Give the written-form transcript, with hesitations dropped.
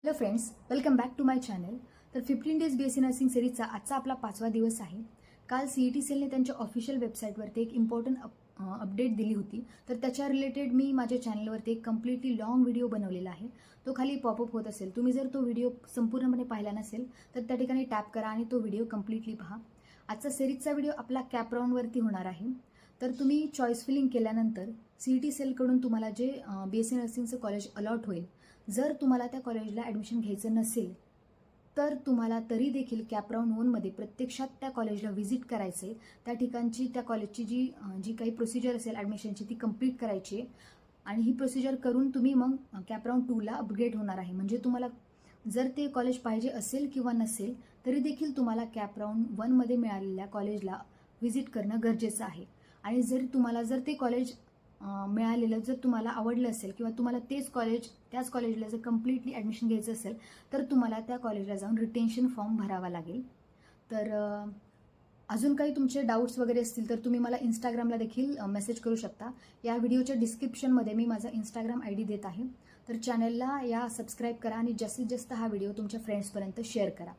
Hello friends, welcome back to my channel. तर 15 days BSc nursing सिरीजचा आजचा आपला 5वा दिवस आहे. काल CET सेलने त्यांच्या ऑफिशियल वेबसाईटवरती एक इम्पॉर्टंट अपडेट दिली होती. तर त्याच्या रिलेटेड मी माझ्या चॅनलवरती एक कम्प्लिटली लॉंग व्हिडिओ बनवलेला आहे. तो खाली पॉपअप होत असेल. तुम्ही जर तो व्हिडिओ संपूर्णपणे पाहिला नसेल तर त्या ठिकाणी टॅप करा आणि तो व्हिडिओ कम्प्लिटली पहा. आजचा सिरीजचा व्हिडिओ आपला कॅप राऊंडवरती होणार आहे. तर तुम्ही चॉईस फिलिंग केल्यानंतर CET सेलकडून तुम्हाला जे BSc नर्सिंगचं कॉलेज अलॉट होईल, जर तुम्हाला त्या कॉलेजला ॲडमिशन घ्यायचं नसेल तर तुम्हाला तरी देखील कॅप राऊंड 1मध्ये प्रत्यक्षात त्या कॉलेजला व्हिजिट करायचे. त्या ठिकाणची त्या कॉलेजची जी काही प्रोसिजर असेल ॲडमिशनची ती कंप्लीट करायची आहे आणि ही प्रोसिजर करून तुम्ही मग कॅप राऊंड 2ला अपग्रेड होणार आहे. म्हणजे तुम्हाला जर ते कॉलेज पाहिजे असेल किंवा नसेल तरी देखील तुम्हाला कॅप राऊंड 1मध्ये मिळालेल्या कॉलेजला व्हिजिट करणं गरजेचं आहे. आणि जर ते कॉलेज मिळालेलं जर तुम्हाला आवडलं असेल किंवा तुम्हाला त्याच कॉलेजला जर कम्प्लिटली ॲडमिशन घ्यायचं असेल तर तुम्हाला त्या कॉलेजला जाऊन रिटेन्शन फॉर्म भरावा लागेल. तर अजून काही तुमचे डाऊट्स वगैरे असतील तर तुम्ही मला इंस्टाग्रामला देखील मेसेज करू शकता. या व्हिडिओच्या डिस्क्रिप्शनमध्ये मी माझा इंस्टाग्राम ID देत आहे. तर चॅनलला सबस्क्राईब करा आणि जास्तीत जास्त हा व्हिडिओ तुमच्या फ्रेंड्सपर्यंत शेअर करा.